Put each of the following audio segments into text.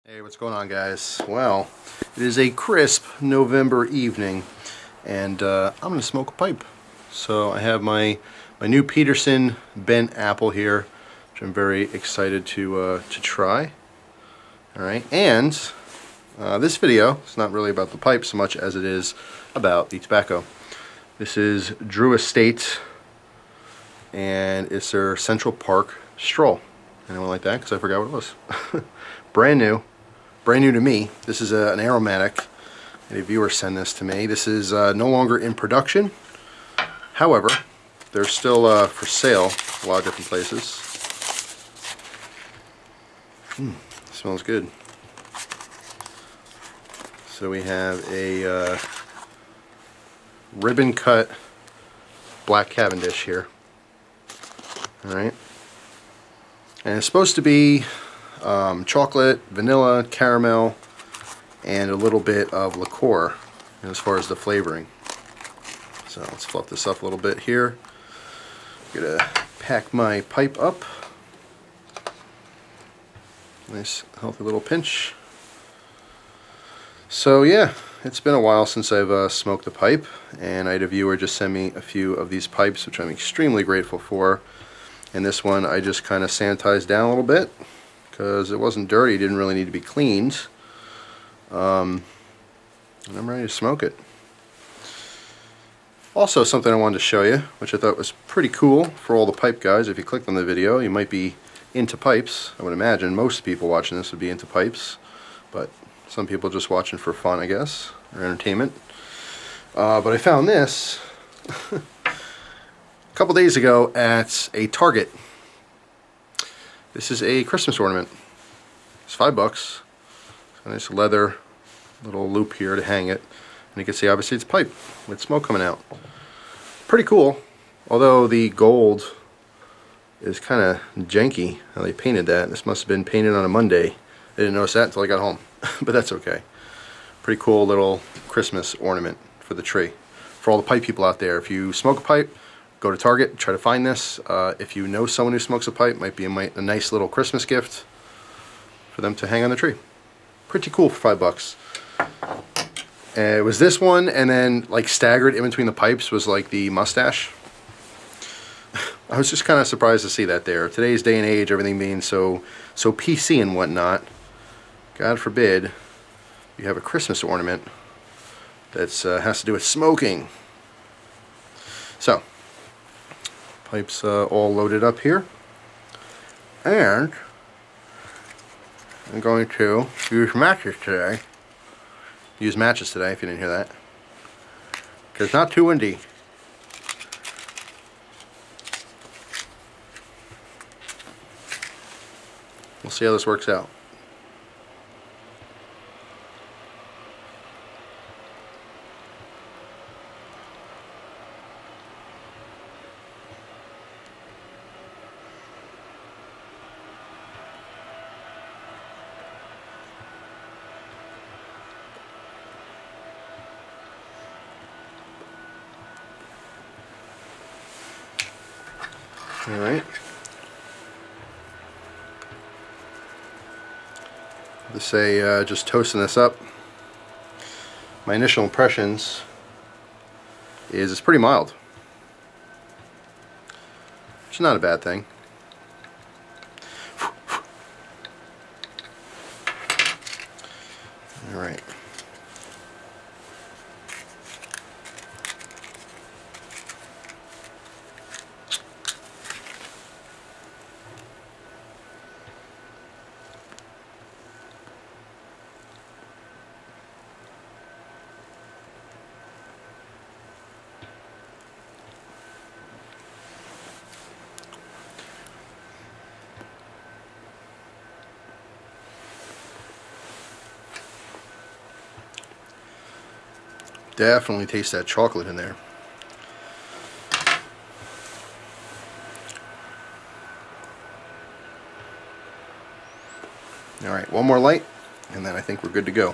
Hey, what's going on, guys? Well, it is a crisp November evening and I'm gonna smoke a pipe. So I have my new Peterson bent apple here, which I'm very excited to try. Alright, and this video is not really about the pipe so much as it is about the tobacco. This is Drew Estate and it's their Central Park Stroll. Anyone like that? Because I forgot what it was. Brand new to me. This is an aromatic. A viewer sent this to me. This is no longer in production. However, they're still for sale a lot of different places. Smells good. So we have a ribbon cut black Cavendish here. Alright. And it's supposed to be chocolate, vanilla, caramel, and a little bit of liqueur as far as the flavoring. So let's fluff this up a little bit here. I'm gonna pack my pipe up. Nice healthy little pinch. So yeah, it's been a while since I've smoked a pipe, and I had a viewer just send me a few of these pipes, which I'm extremely grateful for. And this one I just kind of sanitized down a little bit because it wasn't dirty, it didn't really need to be cleaned. And I'm ready to smoke it. Also, something I wanted to show you, which I thought was pretty cool for all the pipe guys. If you clicked on the video, you might be into pipes. I would imagine most people watching this would be into pipes, but some people just watching for fun, I guess, or entertainment. But I found this a couple days ago at a Target. This is a Christmas ornament. It's $5. A nice leather little loop here to hang it, and you can see obviously it's pipe with smoke coming out. Pretty cool, although the gold is kind of janky how they painted that. This must have been painted on a Monday. I didn't notice that until I got home, but that's okay. Pretty cool little Christmas ornament for the tree. For all the pipe people out there, if you smoke a pipe, go to Target, try to find this. If you know someone who smokes a pipe, might be a nice little Christmas gift for them to hang on the tree. Pretty cool for $5. It was this one, and then like staggered in between the pipes was like the mustache. I was just kind of surprised to see that there. Today's day and age, everything being so PC and whatnot, God forbid you have a Christmas ornament that has to do with smoking. So, pipes all loaded up here, and I'm going to use matches today. Use matches today, if you didn't hear that, because it's not too windy. We'll see how this works out. Alright. To say, just toasting this up, my initial impressions is it's pretty mild, which is not a bad thing. Alright. Definitely taste that chocolate in there. Alright, one more light, and then I think we're good to go.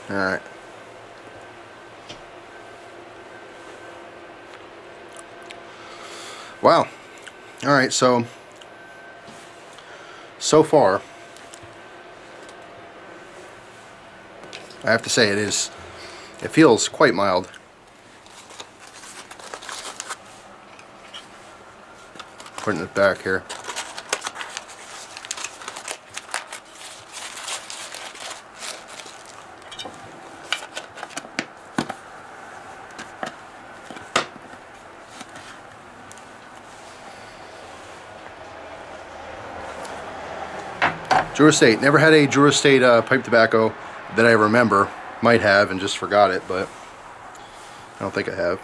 Alright. Wow. Alright, so far, I have to say it feels quite mild. Putting it back here. Drew Estate. Never had a Drew Estate pipe tobacco that I remember. Might have and just forgot it, but I don't think I have.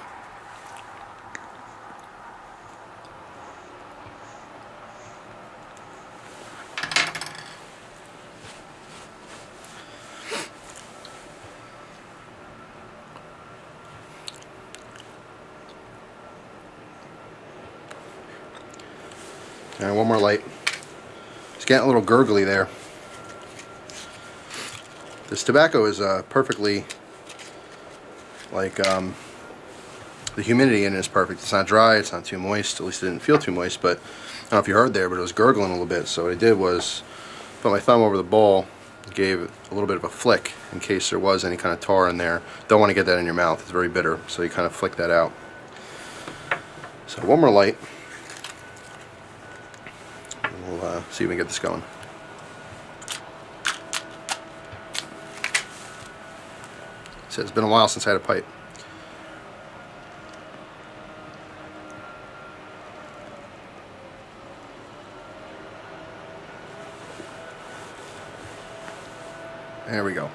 And one more light. It's getting a little gurgly there. This tobacco is perfectly, like, the humidity in it is perfect. It's not dry, it's not too moist, at least it didn't feel too moist, but I don't know if you heard there, but it was gurgling a little bit. So what I did was put my thumb over the bowl, gave it a little bit of a flick in case there was any kind of tar in there. Don't want to get that in your mouth, it's very bitter, so you kind of flick that out. So one more light. We'll see if we can get this going. So it's been a while since I had a pipe. There we go.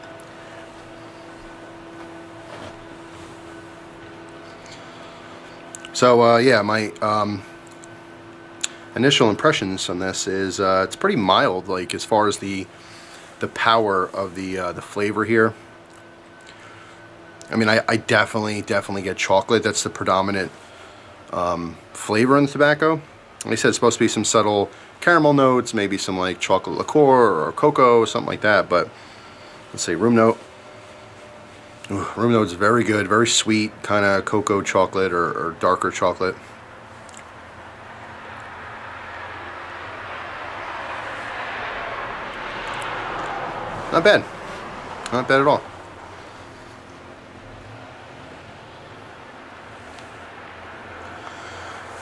So yeah, my initial impressions on this is it's pretty mild, like as far as the power of the flavor here. I mean, I definitely get chocolate. That's the predominant flavor in the tobacco. Like I said, it's supposed to be some subtle caramel notes, maybe some like chocolate liqueur or cocoa, something like that. But let's say room note. Ooh, room note is very good, very sweet, kind of cocoa chocolate or darker chocolate. Not bad. Not bad at all.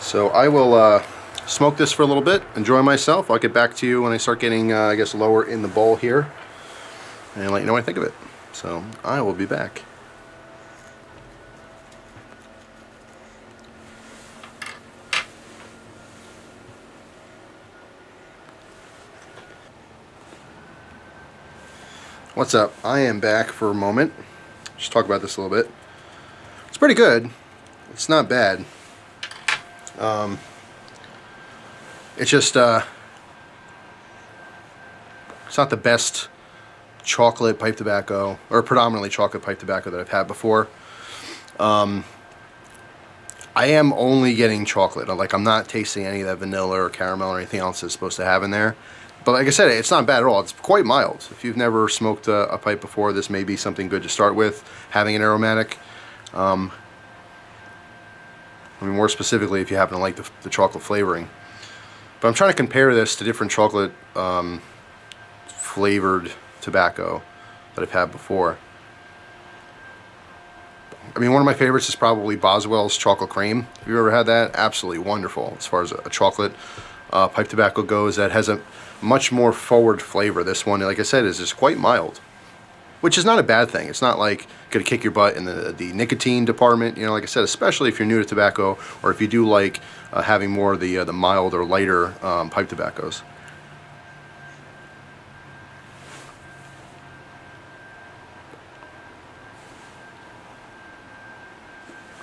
So I will smoke this for a little bit, enjoy myself. I'll get back to you when I start getting, I guess, lower in the bowl here, and let you know what I think of it. So I will be back. What's up? I am back for a moment. Just talk about this a little bit. It's pretty good. It's not bad. It's just it's not the best chocolate pipe tobacco, or predominantly chocolate pipe tobacco, that I've had before. I am only getting chocolate. Like, I'm not tasting any of that vanilla or caramel or anything else it's supposed to have in there. But like I said, it's not bad at all. It's quite mild. If you've never smoked a pipe before, this may be something good to start with, having an aromatic. I mean, more specifically, if you happen to like the chocolate flavoring. But I'm trying to compare this to different chocolate flavored tobacco that I've had before. I mean, one of my favorites is probably Boswell's chocolate cream. Have you ever had that? Absolutely wonderful as far as a chocolate pipe tobacco goes. That has a much more forward flavor. This one, like I said, is just quite mild, which is not a bad thing. It's not like gonna kick your butt in the nicotine department. You know, like I said, especially if you're new to tobacco, or if you do like having more of the mild or lighter pipe tobaccos.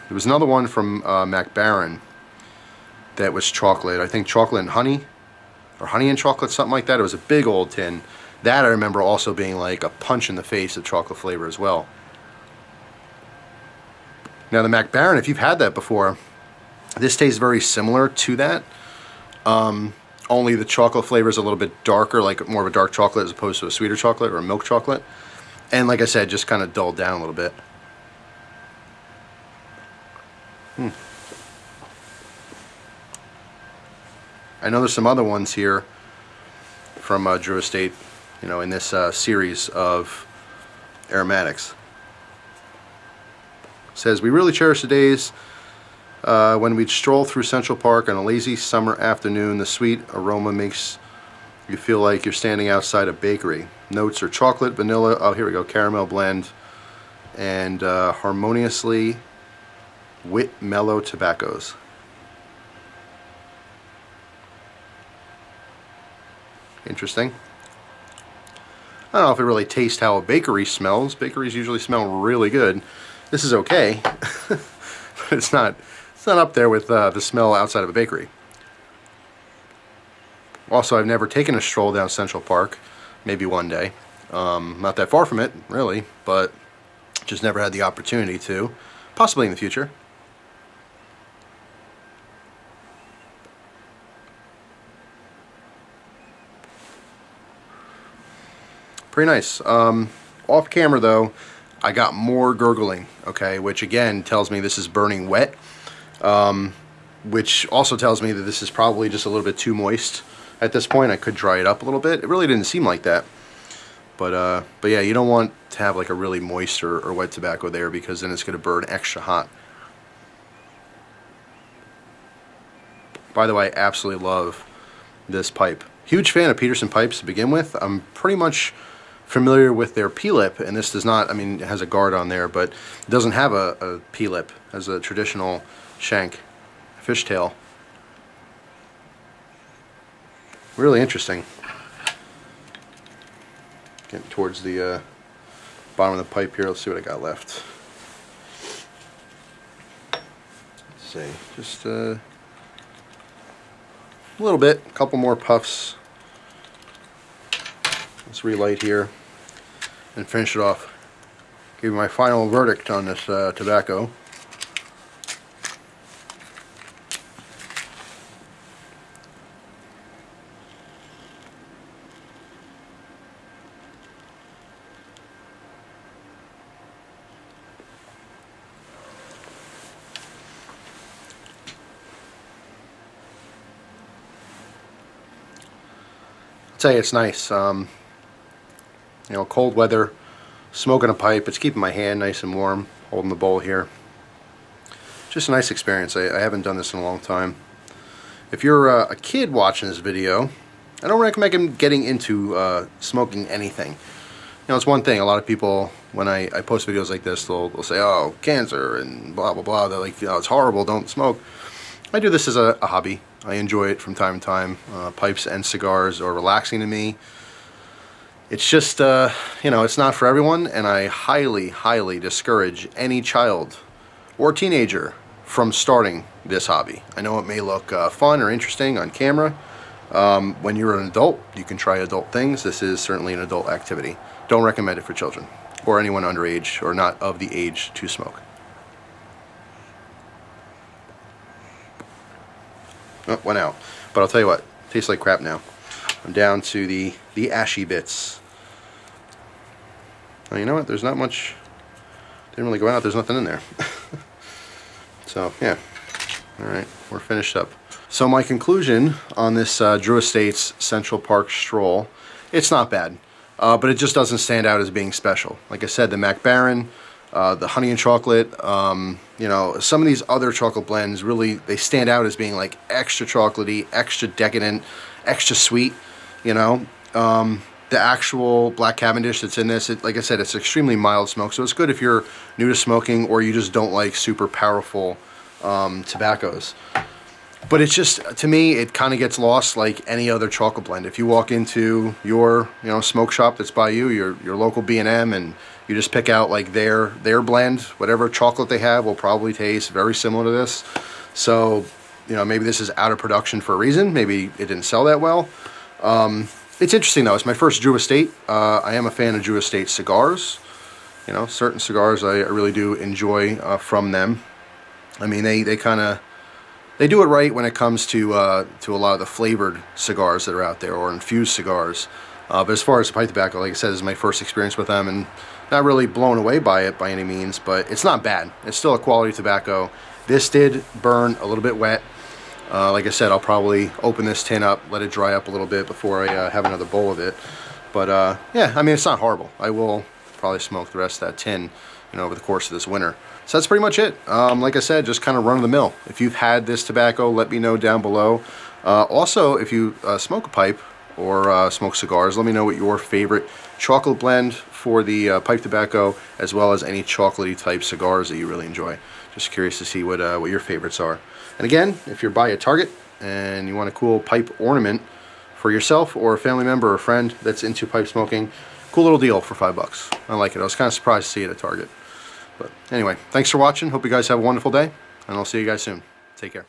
There was another one from Mac Baren that was chocolate. I think chocolate and honey, or honey and chocolate, something like that. It was a big old tin. That I remember also being like a punch in the face of chocolate flavor as well. Now the Mac Baren, if you've had that before, this tastes very similar to that. Only the chocolate flavor is a little bit darker, like more of a dark chocolate as opposed to a sweeter chocolate or a milk chocolate. And like I said, just kind of dulled down a little bit. I know there's some other ones here from Drew Estate, you know, in this series of aromatics. It says, we really cherish the days when we'd stroll through Central Park on a lazy summer afternoon. The sweet aroma makes you feel like you're standing outside a bakery. Notes are chocolate, vanilla, oh here we go, caramel blend, and harmoniously wit mellow tobaccos. Interesting. I don't know if it really tastes how a bakery smells. Bakeries usually smell really good. This is okay, but it's not up there with the smell outside of a bakery. Also, I've never taken a stroll down Central Park. Maybe one day. Not that far from it, really, but just never had the opportunity to. Possibly in the future. Pretty nice. Off camera though, I got more gurgling, okay, which again tells me this is burning wet, which also tells me that this is probably just a little bit too moist at this point. I could dry it up a little bit. It really didn't seem like that, but yeah, you don't want to have like a really moist or wet tobacco there, because then it's going to burn extra hot. By the way, I absolutely love this pipe. Huge fan of Peterson pipes to begin with. I'm pretty much familiar with their P-lip, and this does not, I mean, it has a guard on there, but it doesn't have a P-lip. It has a traditional shank fishtail. Really interesting. Getting towards the bottom of the pipe here. Let's see what I got left. Let's see, just a little bit, a couple more puffs. Let's relight here and finish it off. Give you my final verdict on this tobacco. I'll tell you, it's nice. You know, cold weather, smoking a pipe, it's keeping my hand nice and warm, holding the bowl here. Just a nice experience. I haven't done this in a long time. If you're a kid watching this video, I don't recommend getting into smoking anything. You know, it's one thing, a lot of people, when I post videos like this, they'll say, oh, cancer and blah, blah, blah. They're like, oh, it's horrible, don't smoke. I do this as a hobby. I enjoy it from time to time. Pipes and cigars are relaxing to me. It's just, you know, it's not for everyone, and I highly, highly discourage any child or teenager from starting this hobby. I know it may look fun or interesting on camera. When you're an adult, you can try adult things. This is certainly an adult activity. Don't recommend it for children or anyone underage or not of the age to smoke. Oh, went out. But I'll tell you what, tastes like crap now. I'm down to the ashy bits. Oh, you know what? There's not much. Didn't really go out. There's nothing in there. So yeah. All right, we're finished up. So my conclusion on this Drew Estates Central Park stroll, it's not bad, but it just doesn't stand out as being special. Like I said, the Mac Baron, the honey and chocolate, you know, some of these other chocolate blends really, they stand out as being like extra chocolatey, extra decadent, extra sweet, you know. The actual Black Cavendish that's in this, like I said, it's extremely mild smoke, so it's good if you're new to smoking or you just don't like super powerful tobaccos. But it's just, to me, it kind of gets lost like any other chocolate blend. If you walk into your, you know, smoke shop that's by you, your local B&M, and you just pick out like their blend, whatever chocolate they have will probably taste very similar to this. So, you know, maybe this is out of production for a reason. Maybe it didn't sell that well. It's interesting though. It's my first Drew Estate. I am a fan of Drew Estate cigars. You know, certain cigars I really do enjoy from them. I mean, they do it right when it comes to a lot of the flavored cigars that are out there, or infused cigars. But as far as the pipe tobacco, like I said, this is my first experience with them, and not really blown away by it by any means, but it's not bad. It's still a quality tobacco. This did burn a little bit wet. Like I said, I'll probably open this tin up, let it dry up a little bit before I have another bowl of it. But yeah, I mean, it's not horrible. I will probably smoke the rest of that tin, you know, over the course of this winter. So that's pretty much it. Like I said, just kind of run of the mill. If you've had this tobacco, let me know down below. Also, if you smoke a pipe or smoke cigars, let me know what your favorite chocolate blend for the pipe tobacco, as well as any chocolatey type cigars that you really enjoy. Just curious to see what your favorites are. And again, if you're by a Target and you want a cool pipe ornament for yourself or a family member or friend that's into pipe smoking, cool little deal for $5. I like it. I was kind of surprised to see it at Target. But anyway, thanks for watching. Hope you guys have a wonderful day, and I'll see you guys soon. Take care.